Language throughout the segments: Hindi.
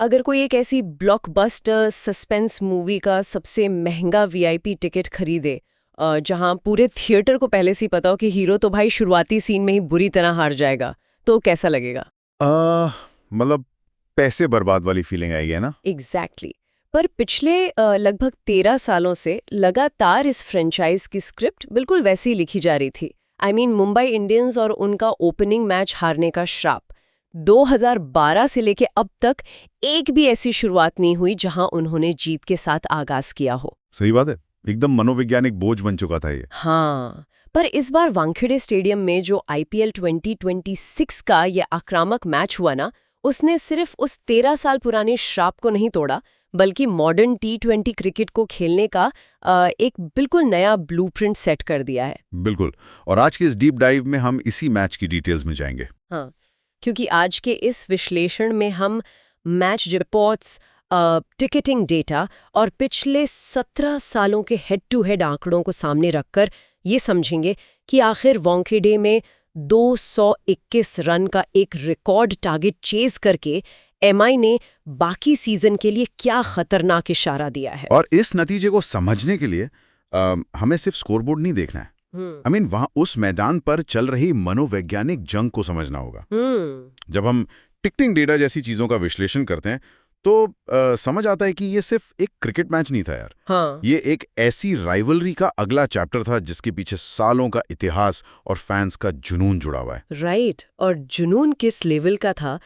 अगर कोई एक ऐसी ब्लॉकबस्टर सस्पेंस मूवी का सबसे महंगा वीआईपी टिकट खरीदे, जहां पूरे थिएटर को पहले से ही पता हो कि हीरो तो भाई शुरुआती सीन में ही बुरी तरह हार जाएगा, तो कैसा लगेगा? मतलब पैसे बर्बाद वाली फीलिंग आएगी, है ना? एग्जैक्टली पर पिछले लगभग 13 सालों से लगातार इस फ्रेंचाइज की स्क्रिप्ट बिल्कुल वैसी ही लिखी जा रही थी। मुंबई इंडियंस और उनका ओपनिंग मैच हारने का श्राप। 2012 से लेके अब तक एक भी ऐसी शुरुआत नहीं हुई जहां उन्होंने जीत के साथ आगाज किया हो। सही बात है, एकदम मनोवैज्ञानिक बोझ बन चुका था ये। हाँ, पर इस बार वानखेड़े स्टेडियम में जो आईपीएल 2026 का ये आक्रामक मैच हुआ ना, उसने सिर्फ उस 13 साल पुराने श्राप को नहीं तोड़ा, बल्कि मॉडर्न T20 क्रिकेट को खेलने का एक बिल्कुल नया ब्लूप्रिंट सेट कर दिया है। बिल्कुल। और आज के इस डीप डाइव में हम इसी मैच की डिटेल्स में जाएंगे। हाँ, क्योंकि आज के इस विश्लेषण में हम मैच रिपोर्ट्स, टिकटिंग डेटा और पिछले 17 सालों के हेड टू हेड आंकड़ों को सामने रखकर ये समझेंगे कि आखिर वानखेड़े में 221 रन का एक रिकॉर्ड टारगेट चेज करके एमआई ने बाकी सीजन के लिए क्या खतरनाक इशारा दिया है। और इस नतीजे को समझने के लिए हमें सिर्फ स्कोरबोर्ड नहीं देखना है। वहां उस मैदान पर चल रही मनोवैज्ञानिक जंग को समझना होगा। जब हम टिकटिंग डेटा जैसी चीजों का विश्लेषण करते हैं तो समझ आता है कि ये सिर्फ एक क्रिकेट मैच नहीं था यार। हाँ। ये एक ऐसी राइवलरी का अगला चैप्टर था जिसके पीछे सालों का इतिहास और फैंस का जुनून जुड़ा हुआ है। राइट, और जुनून किस लेवल का था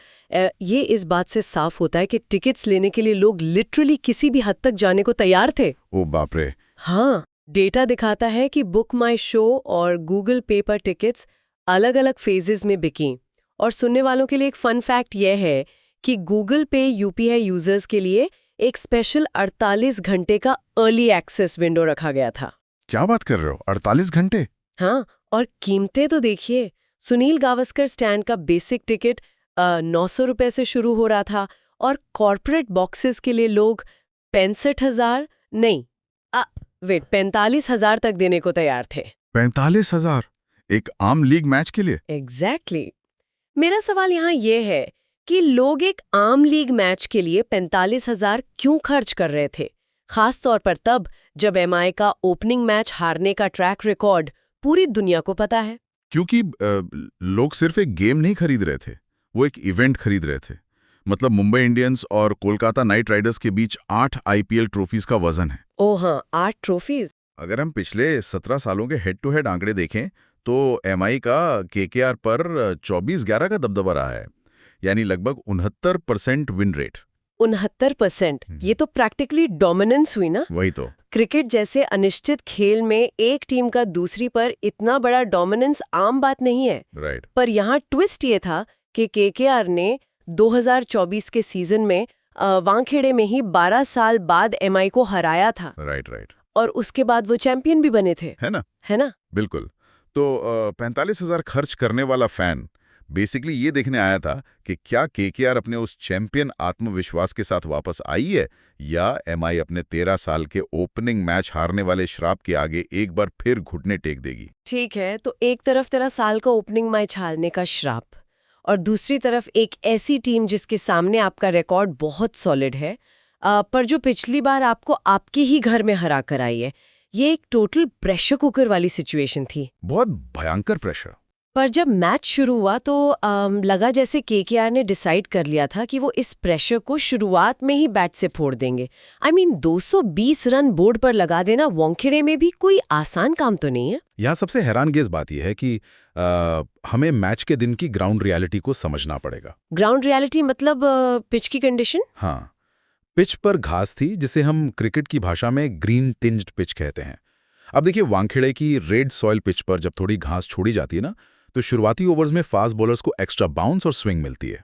ये इस बात से साफ होता है कि टिकट्स लेने के लिए लोग लिटरली किसी भी हद तक जाने को तैयार थे। ओ बाप रे। हाँ, डेटा दिखाता है कि बुक माई शो और गूगल पे पर टिकट्स अलग अलग फेजेस में बिकी। और सुनने वालों के लिए एक फन फैक्ट यह है कि गूगल पे यूपीआई यूजर्स के लिए एक स्पेशल 48 घंटे का अर्ली एक्सेस विंडो रखा गया था। क्या बात कर रहे हो, 48 घंटे? हाँ, और कीमतें तो देखिए। सुनील गावस्कर स्टैंड का बेसिक टिकट 900 रुपए से शुरू हो रहा था और कॉर्पोरेट बॉक्सेस के लिए लोग 65,000 नहीं 45,000 तक देने को तैयार थे। 45,000 एक आम लीग मैच के लिए? एग्जैक्टली। मेरा सवाल यहाँ ये है कि लोग एक आम लीग मैच के लिए 45,000 क्यों खर्च कर रहे थे, खास तौर पर तब जब एमआई का ओपनिंग मैच हारने का ट्रैक रिकॉर्ड पूरी दुनिया को पता है। क्योंकि लोग सिर्फ एक गेम नहीं खरीद रहे थे, वो एक इवेंट खरीद रहे थे। मतलब मुंबई इंडियंस और कोलकाता नाइट राइडर्स के बीच 8 आईपीएल ट्रॉफीज का वजन है। ओ हाँ, 8 ट्रॉफीज। अगर हम पिछले 17 सालों के हेड टू हेड आंकड़े देखें तो एमआई का केकेआर पर 24-11 का दबदबा रहा है, यानी लगभग 69% विन रेट। 69%? ये तो प्रैक्टिकली डोमिनेंस हुई ना। वही तो। क्रिकेट जैसे अनिश्चित खेल में एक टीम का दूसरी पर इतना बड़ा डोमिनेंस आम बात नहीं है। राइट। पर यहाँ ट्विस्ट ये था कि केकेआर ने 2024 के सीजन में वानखेड़े में ही 12 साल बाद एमआई को हराया था। राइट। और उसके बाद वो चैंपियन भी बने थे। है ना? बिल्कुल। तो 45,000 खर्च करने वाला फैन बेसिकली ये देखने आया था कि क्या केकेआर अपने उस चैंपियन आत्मविश्वास के साथ वापस आई है या एमआई अपने 13 साल के ओपनिंग मैच हारने वाले श्राप के आगे एक बार फिर घुटने टेक देगी। ठीक है, तो एक तरफ 13 साल का ओपनिंग मैच हारने का श्राप और दूसरी तरफ एक ऐसी टीम जिसके सामने आपका रिकॉर्ड बहुत सॉलिड है, पर जो पिछली बार आपको आपके ही घर में हरा कर आई है। ये एक टोटल प्रेशर कुकर वाली सिचुएशन थी। बहुत भयंकर प्रेशर। पर जब मैच शुरू हुआ तो लगा जैसे केकेआर ने डिसाइड कर लिया था कि वो इस प्रेशर को शुरुआत में ही बैट से फोड़ देंगे। 220 रन बोर्ड पर लगा देना वानखेड़े में भी कोई आसान काम तो नहीं है। यहाँ सबसे हैरानगेज बात यह है कि हमें मैच के दिन की ग्राउंड रियलिटी को समझना पड़ेगा। ग्राउंड रियलिटी मतलब पिच की कंडीशन? हाँ, पिच पर घास थी जिसे हम क्रिकेट की भाषा में ग्रीन टिंज्ड पिच कहते हैं। अब देखिए, वानखेड़े की रेड सॉइल पिच पर जब थोड़ी घास छोड़ी जाती है ना, तो शुरुआती ओवर्स में फास्ट बॉलर्स को एक्स्ट्रा बाउंस और स्विंग मिलती है।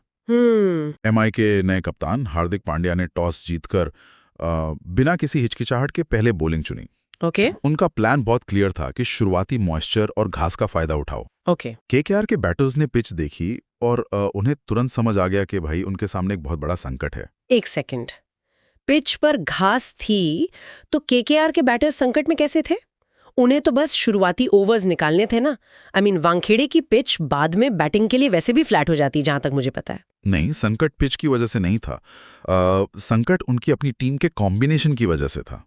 एमआई के नए कप्तान हार्दिक पांड्या ने टॉस जीतकर बिना किसी हिचकिचाहट के पहले बॉलिंग चुनी। ओके। उनका प्लान बहुत क्लियर था कि शुरुआती मॉइस्चर और घास का फायदा उठाओ। ओके। केकेआर के बैटर्स ने पिच देखी और उन्हें तुरंत समझ आ गया कि भाई उनके सामने एक बहुत बड़ा संकट है। एक सेकंड, पिच पर घास थी तो केकेआर के बैटर्स संकट में कैसे थे? उन्हें तो बस शुरुआती ओवर्स निकालने थे ना। वानखेड़े की पिच बाद में बैटिंग के लिए वैसे भी फ्लैट हो जाती, जहां तक मुझे पता है। नहीं, संकट पिच की वजह से नहीं था। संकट उनकी अपनी टीम के कॉम्बिनेशन की वजह से था।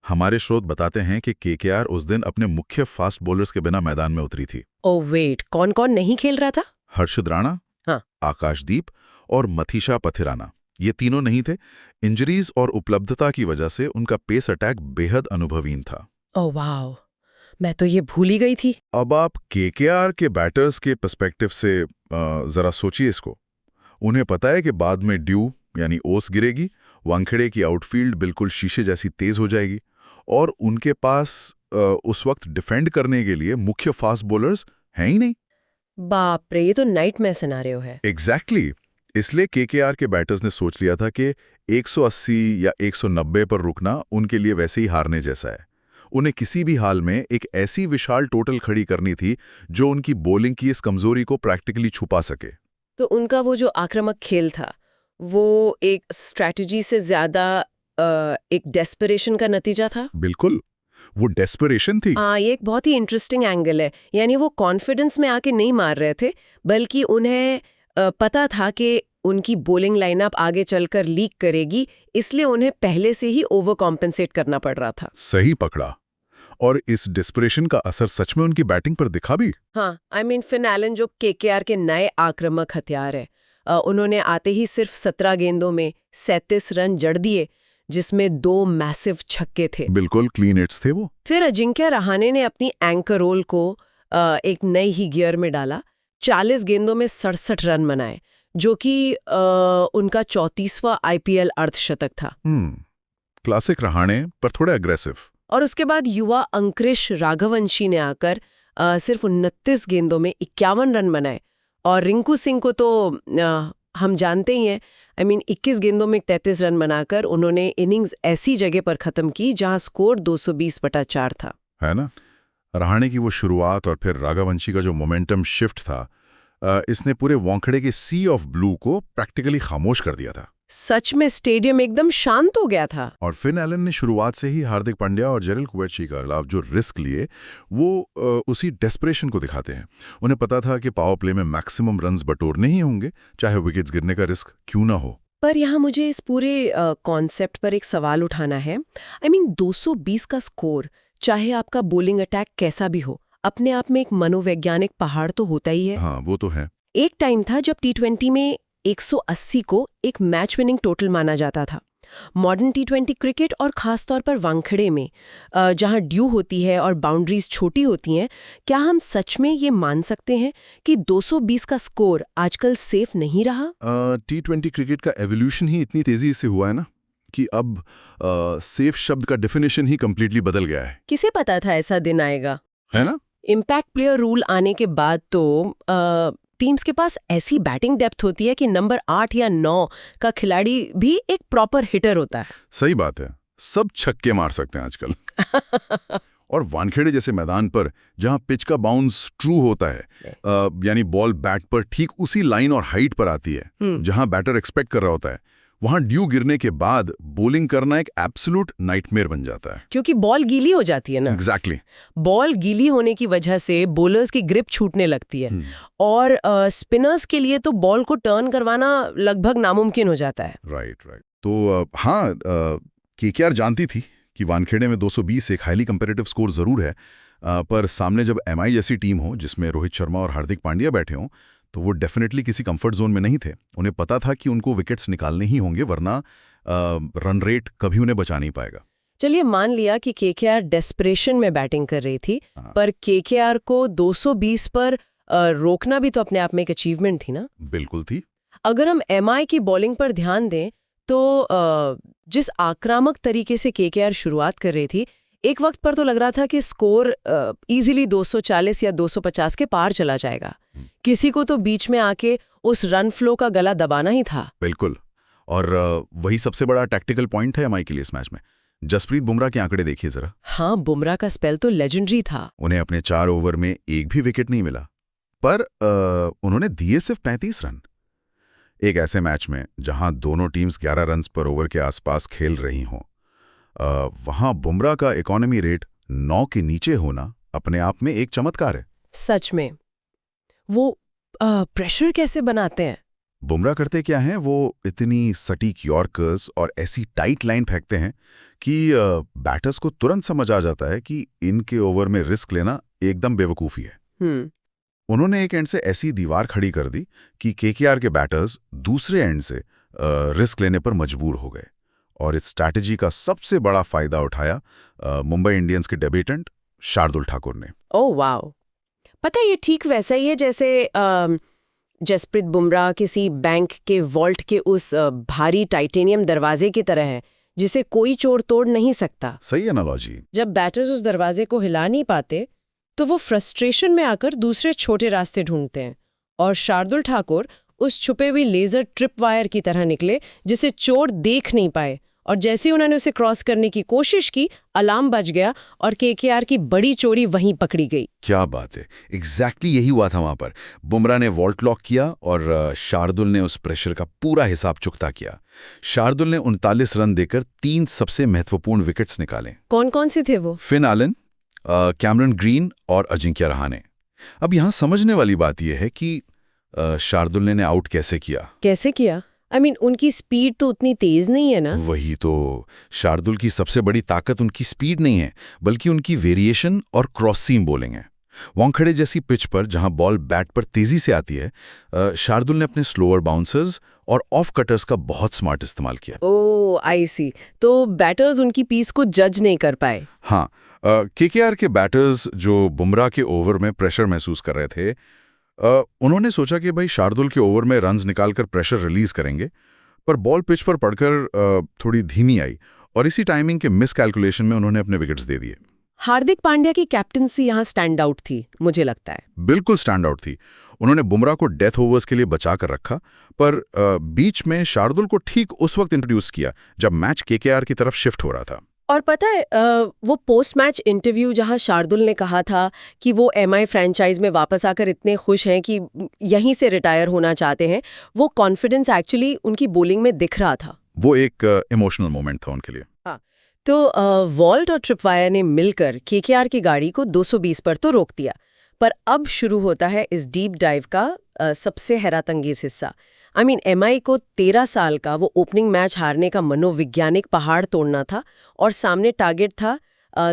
हमारे स्रोत बताते हैं कि केकेआर उस दिन अपने मुख्य फास्ट बॉलर्स के बिना मैदान में उतरी थी। ओ वेट, कौन कौन नहीं खेल रहा था? हर्षद राणा, हाँ। आकाशदीप और मथीशा पथिराना, ये तीनों नहीं थे। इंजरीज और उपलब्धता की वजह से उनका पेस अटैक बेहद अनुभवहीन था। ओह वाओ, मैं तो ये भूल ही गई थी। अब आप केकेआर के बैटर्स के पर्सपेक्टिव से जरा सोचिए इसको। उन्हें पता है कि बाद में ड्यू यानी ओस गिरेगी, वानखेड़े की आउटफील्ड बिल्कुल शीशे जैसी तेज हो जाएगी और उनके पास उस वक्त डिफेंड करने के लिए मुख्य फास्ट बॉलर्स हैं ही नहीं। बाप रे, ये तो नाइटमेयर सिनेरियो है। एग्जैक्टली इसलिए केकेआर के बैटर्स ने सोच लिया था कि 180 या 190 पर रुकना उनके लिए वैसे ही हारने जैसा है। उन्हें किसी भी हाल में एक ऐसी विशाल टोटल खड़ी करनी थी जो उनकी बॉलिंग की इस कमजोरी को प्रैक्टिकली छुपा सके। तो उनका वो जो आक्रामक खेल था, वो एक स्ट्रैटेजी से ज्यादा एक डेस्परेशन का नतीजा था। बिल्कुल, वो डेस्परेशन थी। ये एक बहुत ही इंटरेस्टिंग एंगल है। यानी वो कॉन्फिडेंस में आके नहीं मार रहे थे, बल्कि उन्हें पता था कि उनकी बॉलिंग लाइनअप आगे चलकर लीक करेगी, इसलिए उन्हें पहले से ही ओवर कॉम्पेंसेट करना पड़ रहा था। सही पकड़ा। और इस डेस्परेशन का असर सच में उनकी बैटिंग पर दिखा भी। हाँ, फिन एलन जो केकेआर के नए आक्रामक हथियार है, उन्होंने आते ही सिर्फ 17 गेंदों में 37 रन जड़ दिए, जिसमें 2 मैसिव छक्के थे। बिल्कुल क्लीन हिट्स थे वो। फिर अजिंक्य रहाणे ने अपनी एंकर रोल को एक नई ही गियर में डाला। 40 गेंदों में 67 रन बनाए, जो कि उनका 34वां आईपीएल अर्धशतक था। क्लासिक रहाणे पर थोड़े अग्रेसिव। और उसके बाद युवा अंकुरिश राघवंशी ने आकर सिर्फ 29 गेंदों में 51 रन बनाए। और रिंकू सिंह को तो हम जानते ही हैं। 21 गेंदों में 33 रन बनाकर उन्होंने इनिंग्स ऐसी जगह पर खत्म की जहां स्कोर 220/4 था। है ना? रहाणे की वो शुरुआत और फिर राघवंशी का जो मोमेंटम शिफ्ट था, इसने पूरे वानखेड़े के सी ऑफ ब्लू को प्रैक्टिकली खामोश कर दिया था। सच में स्टेडियम एकदम शांत हो गया था। और फिन एलन ने शुरुआत से ही हार्दिक पांड्या और जेरल कुवैची के खिलाफ जो रिस्क लिए, वो उसी डेस्परेशन को दिखाते हैं। उन्हें पता था कि पावर प्ले में मैक्सिमम रन्स बटोरने ही होंगे, चाहे विकेट्स गिरने का रिस्क क्यों ना हो। पर यहाँ मुझे इस पूरे कॉन्सेप्ट पर एक सवाल उठाना है। 220 का स्कोर, चाहे आपका बॉलिंग अटैक कैसा भी हो, अपने आप में एक मनोवैज्ञानिक पहाड़ तो होता ही है। हाँ, वो तो है। एक टाइम था जब T20 में 180 को एक मैच विनिंग टोटल माना जाता था। मॉडर्न T20 क्रिकेट और खासतौर पर वानखेड़े में, जहां ड्यू होती है और बाउंड्रीज छोटी होती हैं, क्या हम सच में ये मान सकते हैं कि 220 का स्कोर आजकल सेफ नहीं रहा? T20 क्रिकेट का एवोल्यूशन ही इतनी तेजी से हुआ है ना कि अब सेफ शब्द का डेफिनेशन ही कंप्लीटली बदल गया है। किसे पता था ऐसा दिन आएगा, है ना? इम्पैक्ट प्लेयर रूल आने के बाद तो टीम्स के पास ऐसी बैटिंग डेप्थ होती है कि नंबर 8 या 9 का खिलाड़ी भी एक प्रॉपर हिटर होता है। सही बात है, सब छक्के मार सकते हैं आजकल। और वानखेड़े जैसे मैदान पर जहां पिच का बाउंस ट्रू होता है, यानी बॉल बैट पर ठीक उसी लाइन और हाइट पर आती है जहां बैटर एक्सपेक्ट कर रहा होता है, वहां ड्यू गिरने के बाद बॉलिंग करना एक एब्सोल्यूट नाइटमेयर बन जाता है। क्योंकि बॉल गीली हो जाती है ना। एग्जैक्टली। बॉल गीली होने की वजह से बॉलर्स की ग्रिप छूटने लगती है और स्पिनर्स के लिए तो बॉल को टर्न करवाना लगभग नामुमकिन हो जाता है। राइट। तो हाँ, केकेआर जानती थी कि वानखेड़े में 220 एक हाईली कंपेरेटिव स्कोर जरूर है, पर सामने जब एमआई जैसी टीम हो जिसमें रोहित शर्मा और हार्दिक पांड्या बैठे हों, तो वो डेफिनेटली किसी कंफर्ट जोन में नहीं थे। उन्हें पता था कि उनको विकेट्स निकालने ही होंगे, वरना रन रेट कभी उन्हें बचा नहीं पाएगा। चलिए मान लिया कि केकेआर डेस्परेशन में बैटिंग कर रही थी, पर केकेआर को 220 पर रोकना भी तो अपने आप में एक अचीवमेंट थी ना। बिल्कुल थी। अगर हम एमआई की बॉलिंग पर ध्यान दें तो जिस आक्रामक तरीके से केकेआर शुरुआत कर रही थी, एक वक्त पर तो लग रहा था कि स्कोर इजीली 240 या 250 के पार चला जाएगा। किसी को तो बीच में आके उस रन फ्लो का गला दबाना ही था। बिल्कुल। और वही सबसे बड़ा टैक्टिकल पॉइंट है एमआई के लिए इस मैच में। जसप्रीत बुमराह के आंकड़े देखिए जरा। हाँ, बुमराह का स्पेल तो लेजेंडरी था। उन्हें अपने 4 ओवर में एक भी विकेट नहीं मिला, पर उन्होंने दिए सिर्फ 35 रन। एक ऐसे मैच में जहां दोनों टीम्स 11 रन पर ओवर के आसपास खेल रही हों, वहां बुमराह का इकोनॉमी रेट 9 के नीचे होना अपने आप में एक चमत्कार है। सच में। वो प्रेशर कैसे बनाते हैं? बुमराह करते क्या हैं, वो इतनी सटीक यॉर्कर्स और ऐसी टाइट लाइन फेंकते हैं कि बैटर्स को तुरंत समझ आ जाता है कि इनके ओवर में रिस्क लेना एकदम बेवकूफ़ी है। हम्म। उन्होंने एक एंड से ऐसी दीवार खड़ी कर दी कि केकेआर के बैटर्स दूसरे एंड से रिस्क लेने पर मजबूर हो गए, और इस स्ट्रैटेजी का सबसे बड़ा फायदा उठाया मुंबई इंडियंस के डेब्यूटेंट शार्दुल ठाकुर ने। Oh wow. पता है, ये ठीक वैसा ही है जैसे जसप्रीत बुमराह किसी बैंक के वॉल्ट के उस भारी टाइटेनियम दरवाजे की तरह है जिसे कोई चोर तोड़ नहीं सकता। सही एनालॉजी। जब बैटर्स उस दरवाजे को हिला नहीं पाते तो वो फ्रस्ट्रेशन में आकर दूसरे छोटे रास्ते ढूंढते हैं, और शार्दुल ठाकुर उस छुपे हुए लेजर ट्रिप वायर की तरह निकले जिसे चोर देख नहीं पाए, और जैसे ही उन्होंने उसे क्रॉस करने की कोशिश की, अलार्म बज गया और केकेआर की बड़ी चोरी वहीं पकड़ी गई। क्या बात है, एग्जैक्टली यही हुआ था वहां पर। बुमराह ने वॉल्ट लॉक किया और शार्दुल ने उस प्रेशर का पूरा हिसाब चुकता किया। शार्दुल ने 39 रन देकर 3 सबसे महत्वपूर्ण विकेट्स निकाले। कौन कौन से थे वो? फिन एलन, कैमरन ग्रीन और अजिंक्य रहाणे। अब यहाँ समझने वाली बात यह है कि शार्दुल ने आउट कैसे किया। कैसे किया? उनकी स्पीड तो उतनी तेज नहीं है ना। वही तो, शार्दुल की सबसे बड़ी ताकत उनकी स्पीड नहीं है, बल्कि उनकी वेरिएशन और क्रॉस सीम बॉलिंग है। वानखेड़े जैसी पिच पर जहां बॉल बैट पर तेजी से आती है, शार्दुल ने अपने स्लोअर बाउंसर्स और ऑफ कटर्स का बहुत स्मार्ट इस्तेमाल किया। ओह आई सी। तो बैटर्स उनकी पीस को जज नहीं कर पाए। हाँ, केकेआर के बैटर्स जो बुमराह के ओवर में प्रेशर महसूस कर रहे थे, उन्होंने सोचा कि भाई शार्दुल के ओवर में रन्स निकालकर प्रेशर रिलीज करेंगे, पर बॉल पिच पर पड़कर थोड़ी धीमी आई और इसी टाइमिंग के मिस कैलकुलेशन में उन्होंने अपने विकेट्स दे दिए। हार्दिक पांड्या की कैप्टनसी यहाँ स्टैंड आउट थी, मुझे लगता है। बिल्कुल स्टैंड आउट थी। उन्होंने बुमराह को डेथ ओवर्स के लिए बचा कर रखा, पर बीच में शार्दुल को ठीक उस वक्त इंट्रोड्यूस किया जब मैच केकेआर की तरफ शिफ्ट हो रहा था। और पता है, वो पोस्ट मैच इंटरव्यू जहां शार्दुल ने कहा था कि वो एमआई फ्रेंचाइज में वापस आकर इतने खुश हैं कि यहीं से रिटायर होना चाहते हैं, वो कॉन्फिडेंस एक्चुअली उनकी बॉलिंग में दिख रहा था। वो एक इमोशनल मोमेंट था उनके लिए। हाँ, तो वॉल्ट और ट्रिपवायर ने मिलकर केकेआर की गाड़ी को 220 पर तो रोक दिया, पर अब शुरू होता है इस डीप डाइव का सबसे हैरतअंगेज हिस्सा। एमआई को 13 साल का वो ओपनिंग मैच हारने का मनोवैज्ञानिक पहाड़ तोड़ना था, और सामने टारगेट था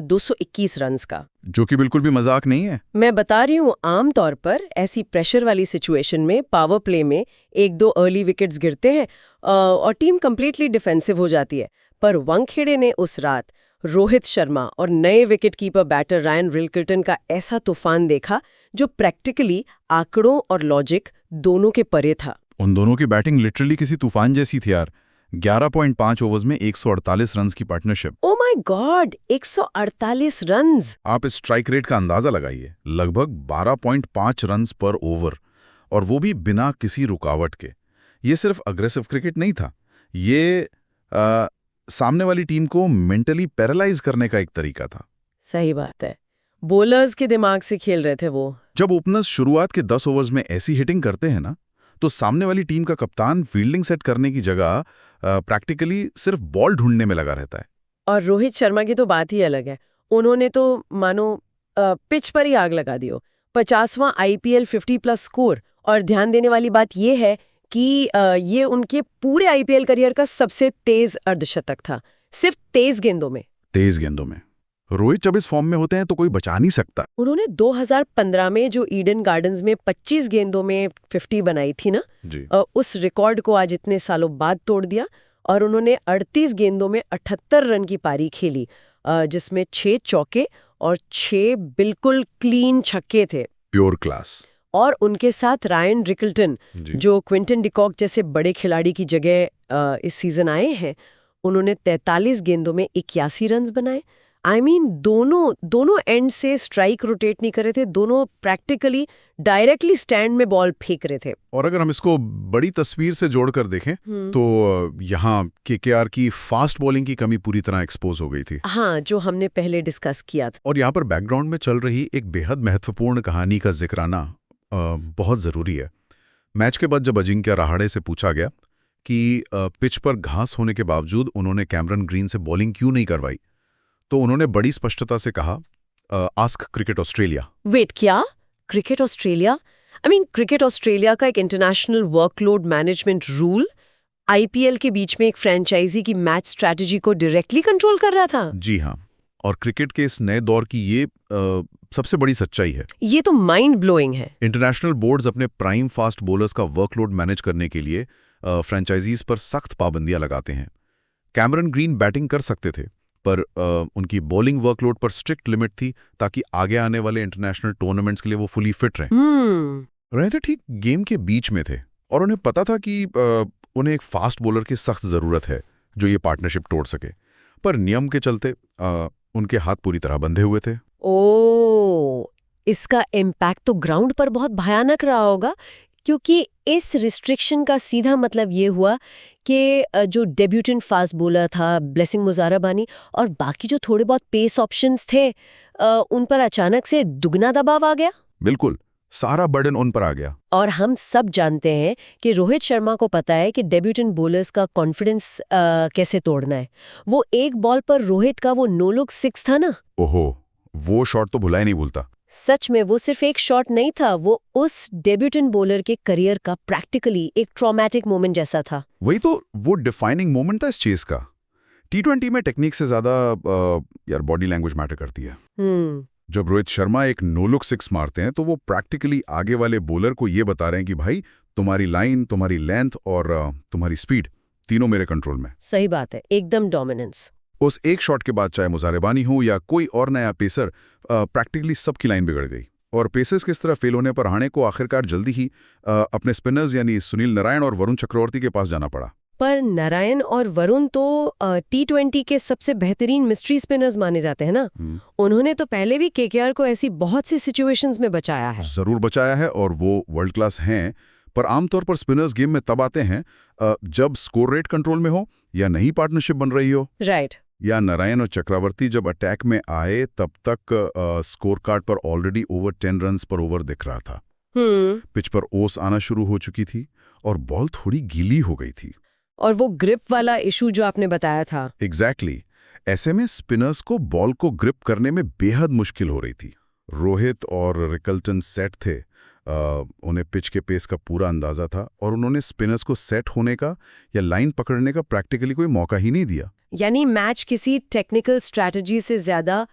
221 रन्स का, जो कि बिल्कुल भी मजाक नहीं है। मैं बता रही हूँ, आमतौर पर ऐसी प्रेशर वाली सिचुएशन में पावर प्ले में 1-2 अर्ली विकेट्स गिरते हैं और टीम कंप्लीटली डिफेंसिव हो जाती है। पर वानखेड़े ने उस रात रोहित शर्मा और नए wicket keeper batter Ryan Rickelton का ऐसा तूफान देखा जो प्रैक्टिकली आंकड़ों और लॉजिक दोनों के परे था। उन दोनों की बैटिंग लिटरली किसी तूफान जैसी थी यार। 11.5 ओवर्स में 148 रन्स की partnership. Oh my God, 148 runs! आप इस स्ट्राइक रेट का अंदाजा लगाइए, लगभग 12.5 रन्स पर ओवर, और वो भी बिना किसी रुकावट के। ये सिर्फ अग्रेसिव क्रिकेट नहीं था, ये सामने वाली टीम को मेंटली पैरालाइज करने का एक तरीका था। सही बात है, बॉलर्स के दिमाग से खेल रहे थे वो। जब ओपनर्स शुरुआत के 10 ओवर्स में ऐसी हिटिंग करते हैं ना, तो सामने वाली टीम का कप्तान फील्डिंग सेट करने की जगह प्रैक्टिकली सिर्फ बॉल ढूंढने में लगा रहता है। और रोहित शर्मा की तो बात ही अलग है। उन्होंने तो मानो पिच पर ही आग लगा दी हो। 50वां आईपीएल 50+ स्कोर, और ध्यान देने वाली बात यह है कि ये उनके पूरे आईपीएल करियर का सबसे तेज अर्धशतक था, सिर्फ तेज गेंदों में। तेज गेंदों में रोहित जब इस फॉर्म में होते हैं तो कोई बचा नहीं सकता। उन्होंने 2015 में जो ईडन गार्डन्स में 25 गेंदों में 50 बनाई थी ना जी। उस रिकॉर्ड को आज इतने सालों बाद तोड़ दिया, और उन्होंने 38 गेंदों में 78 रन की पारी खेली, जिसमें 6 चौके और 6 बिल्कुल क्लीन छक्के थे। Pure class. और उनके साथ रायन रिकल्टन, जो क्विंटन डिकॉक जैसे बड़े खिलाड़ी की जगह इस सीजन आए हैं, उन्होंने 43 गेंदों में 81 रन बनाए। दोनों एंड से स्ट्राइक रोटेट नहीं कर रहे थे, दोनों प्रैक्टिकली डायरेक्टली स्टैंड में बॉल फेंक रहे थे। और अगर हम इसको बड़ी तस्वीर से जोड़कर देखें तो यहाँ केकेआर की फास्ट बॉलिंग की कमी पूरी तरह एक्सपोज हो गई थी। हाँ, जो हमने पहले डिस्कस किया था। और यहाँ पर बैकग्राउंड में चल रही एक बेहद महत्वपूर्ण कहानी का जिक्र आना बहुत जरूरी है। मैच के बाद जब अजिंक्य रहाणे से पूछा गया कि पिच पर घास होने के बावजूद उन्होंने कैमरन ग्रीन से बॉलिंग क्यों नहीं करवाई, तो उन्होंने बड़ी स्पष्टता से कहा, आस्क क्रिकेट ऑस्ट्रेलिया। वेट, क्या? Cricket Australia? क्रिकेट ऑस्ट्रेलिया का एक international workload management rule IPL के बीच में एक फ्रेंचाइजी की मैच स्ट्रैटेजी को डायरेक्टली कंट्रोल कर रहा था। जी हाँ, और क्रिकेट के इस नए दौर की ये सबसे बड़ी सच्चाई है। ये तो माइंड ब्लोइंग है। इंटरनेशनल बोर्ड्स अपने प्राइम फास्ट बॉलर्स का वर्कलोड मैनेज करने के लिए फ्रेंचाइजीज पर सख्त पाबंदियां लगाते हैं। कैमरन ग्रीन बैटिंग कर सकते थे, पर उनकी बॉलिंग वर्कलोड पर स्ट्रिक्ट लिमिट थी ताकि आगे आने वाले इंटरनेशनल टूर्नामेंट्स के लिए वो फुली फिट रहे थे ठीक गेम के बीच में थे, और उन्हें पता था कि उन्हें एक फास्ट बॉलर की सख्त ज़रूरत है जो ये पार्टनरशिप तोड़ सके, पर नियम के चलते उनके हाथ पूरी तरह बंधे हुए थे। इसका इम्पैक्ट तो ग्राउंड पर बहुत भयानक रहा होगा, क्योंकि इस रिस्ट्रिक्शन का सीधा मतलब ये हुआ कि जो डेब्यूटेंट फास्ट बॉलर था ब्लेसिंग मुजाराबानी और बाकी जो थोड़े बहुत पेस ऑप्शंस थे उन पर अचानक से दुगना दबाव आ गया। बिल्कुल, सारा बर्डन उन पर आ गया। और हम सब जानते हैं कि रोहित शर्मा को पता है कि डेब्यूटेंट बॉलर्स का कॉन्फिडेंस कैसे तोड़ना है। वो एक बॉल पर रोहित का वो नो लुक 6 था ना। ओहो, वो शॉट तो भुला ही नहीं भूलता। सच में वो सिर्फ एक शॉट नहीं था, वो उस डेब्यूटेंट बॉलर के करियर का प्रैक्टिकली एक ट्रॉमेटिक मोमेंट जैसा था। वही तो वो डिफाइनिंग मोमेंट था इस चेस का। T20 में टेक्निक से ज्यादा यार बॉडी लैंग्वेज मैटर करती है। जब रोहित शर्मा एक नो लुक 6 मारते हैं तो वो प्रैक्टिकली आगे वाले बॉलर को ये बता रहे हैं कि भाई तुम्हारी लाइन, तुम्हारी लेंथ और तुम्हारी स्पीड तीनों मेरे कंट्रोल में। सही बात है, एकदम डोमिनेंस। उस एक शॉट के बाद चाहे मुजारेबानी हो या कोई और नया पेसर, प्रैक्टिकली सबकी लाइन बिगड़ गई और पेसर्स किस तरह फेल होने पर हाणे को आखिरकार जल्दी ही अपने स्पिनर्स यानी सुनील नारायण और वरुण चक्रवर्ती के पास जाना पड़ा। पर नारायण और वरुण तो T20 के सबसे बेहतरीन मिस्ट्री स्पिनर्स माने जाते हैं ना। उन्होंने तो पहले भी केकेआर को ऐसी बहुत सी सिचुएशंस में बचाया है। जरूर बचाया है और वो वर्ल्ड क्लास हैं, पर आमतौर पर स्पिनर्स गेम में तब आते हैं जब स्कोर रेट कंट्रोल में हो या नई पार्टनरशिप बन रही हो। राइट। या नारायण और चक्रवर्ती जब अटैक में आए तब तक स्कोर कार्ड पर ऑलरेडी ओवर 10 रन्स पर ओवर दिख रहा था। पिच पर ओस आना शुरू हो चुकी थी और बॉल थोड़ी गीली हो गई थी। और वो ग्रिप वाला इशू जो आपने बताया था। एग्जैक्टली। ऐसे में स्पिनर्स को बॉल को ग्रिप करने में बेहद मुश्किल हो रही थी। रोहित और रिकल्टन सेट थे, उन्हें पिच के पेस का पूरा अंदाजा था और उन्होंने स्पिनर्स को सेट होने का या लाइन पकड़ने का प्रैक्टिकली कोई मौका ही नहीं दिया। यानी मैच किसी टेक्निकल स्ट्रैटेजी से ज्यादा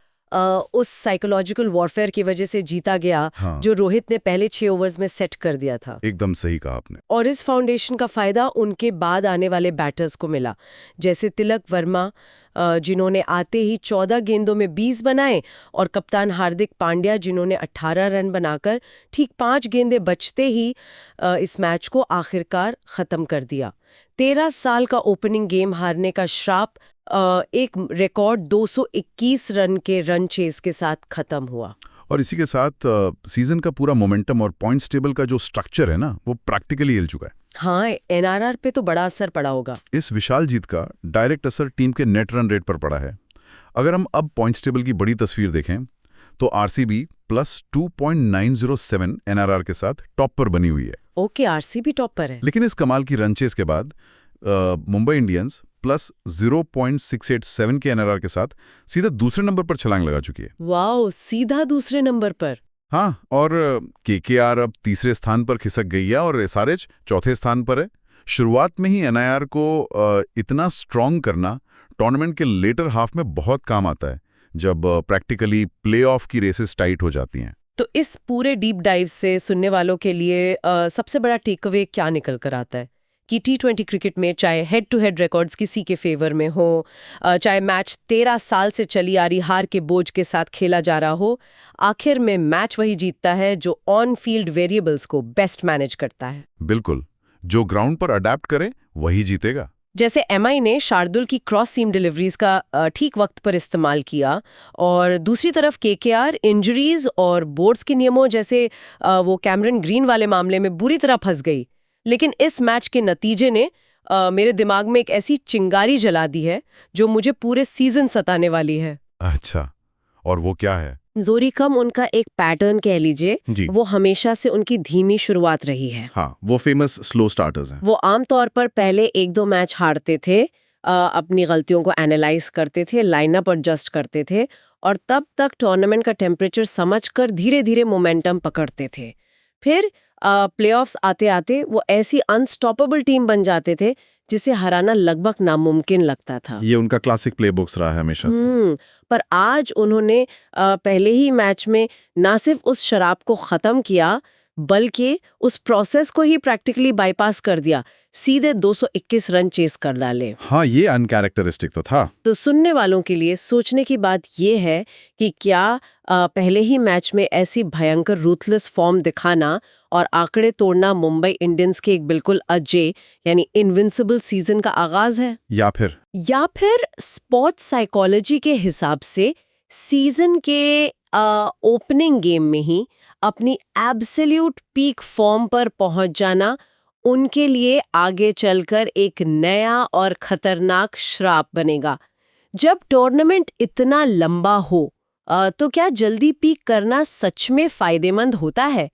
उस साइकोलॉजिकल वॉरफेयर की वजह से जीता गया। हाँ। जो रोहित ने पहले 6 ओवर्स में सेट कर दिया था। एकदम सही कहा आपने। और इस फाउंडेशन का फायदा उनके बाद आने वाले बैटर्स को मिला, जैसे तिलक वर्मा जिन्होंने आते ही 14 गेंदों में 20 बनाए और कप्तान हार्दिक पांड्या जिन्होंने 18 रन बनाकर ठीक 5 गेंदें बचते ही इस मैच को आखिरकार खत्म कर दिया। 13 साल का ओपनिंग गेम हारने का श्राप एक रिकॉर्ड 221 रन के रन चेस के साथ खत्म हुआ। और इसी के साथ सीजन का पूरा मोमेंटम और पॉइंट्स टेबल का जो स्ट्रक्चर है ना, वो प्रैक्टिकली हिल चुका है। हाँ, एनआरआर पे तो बड़ा असर पड़ा होगा। इस विशाल जीत का डायरेक्ट असर टीम के नेट रन रेट पर पड़ा है। अगर हम अब पॉइंट्स टेबल की बड़ी तस्वीर देखें तो आरसीबी प्लस 2.907 एनआरआर के साथ टॉप पर बनी हुई है। ओके, आरसीबी टॉप पर है। लेकिन इस कमाल की रन चेस के बाद मुंबई इंडियंस प्लस 0.687 के एनआरआर के साथ सीधा दूसरे नंबर पर छलांग लगा चुकी है। वाओ, सीधा दूसरे नंबर पर। हाँ, और केकेआर अब तीसरे स्थान पर खिसक गई है और एसआरएच चौथे स्थान पर है। शुरुआत में ही एनआईआर को इतना स्ट्रॉन्ग करना टूर्नामेंट के लेटर हाफ में बहुत काम आता है, जब प्रैक्टिकली प्लेऑफ की रेसेस टाइट हो जाती हैं। तो इस पूरे डीप डाइव से सुनने वालों के लिए सबसे बड़ा टेकअवे क्या निकल कर आता है कि T20 क्रिकेट में चाहे हेड टू हेड रिकॉर्ड्स किसी के फेवर में हो, चाहे मैच 13 साल से चली आ रही हार के बोझ के साथ खेला जा रहा हो, आखिर में मैच वही जीतता है जो ऑन फील्ड वेरिएबल्स को बेस्ट मैनेज करता है। बिल्कुल, जो ग्राउंड पर अडेप्ट करे वही जीतेगा। जैसे MI ने शार्दुल की क्रॉस सीम डिलीवरीज का ठीक वक्त पर इस्तेमाल किया, और दूसरी तरफ KKR इंजरीज और बोर्ड्स के नियमों जैसे वो कैमरन ग्रीन वाले मामले में बुरी तरह फंस गई। लेकिन इस मैच के नतीजे ने मेरे दिमाग में एक ऐसी चिंगारी जला दी है जो मुझे पूरे सीजन सताने वाली है। अच्छा, और वो क्या है? जोरी कम उनका एक पैटर्न कह लीजिए, वो हमेशा से उनकी धीमी शुरुआत रही है। हाँ, वो फेमस स्लो स्टार्टर्स हैं। वो आमतौर पर पहले 1-2 मैच हारते थे, अपनी गलतियों को एनालाइज करते थे, लाइनअप एडजस्ट करते थे और तब तक टूर्नामेंट का टेम्परेचर समझकर धीरे धीरे मोमेंटम पकड़ते थे। फिर प्लेऑफ्स आते आते वो ऐसी अनस्टॉपेबल टीम बन जाते थे जिसे हराना लगभग नामुमकिन लगता था। ये उनका क्लासिक प्लेबुक्स रहा है हमेशा से। पर आज उन्होंने पहले ही मैच में ना सिर्फ उस शराब को खत्म किया बल्कि उस प्रोसेस को ही प्रैक्टिकली बाईपास कर दिया, सीधे 221 रन चेस कर डाले। हाँ, ये अनकैरेक्टरिस्टिक तो था। तो सुनने वालों के लिए सोचने की बात ये है कि क्या पहले ही मैच में ऐसी भयंकर रूथलेस फॉर्म दिखाना और आंकड़े तोड़ना मुंबई इंडियंस के एक बिल्कुल अजय यानी इनविंसिबल सीजन का आगाज है, या फिर स्पोर्ट्स साइकोलॉजी के हिसाब से सीजन के ओपनिंग गेम में ही अपनी एब्सोल्यूट पीक फॉर्म पर पहुंच जाना उनके लिए आगे चलकर एक नया और खतरनाक श्राप बनेगा। जब टूर्नामेंट इतना लंबा हो तो क्या जल्दी पीक करना सच में फायदेमंद होता है?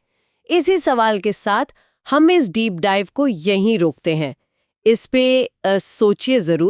इसी सवाल के साथ हम इस डीप डाइव को यहीं रोकते हैं। इस पे सोचिए जरूर।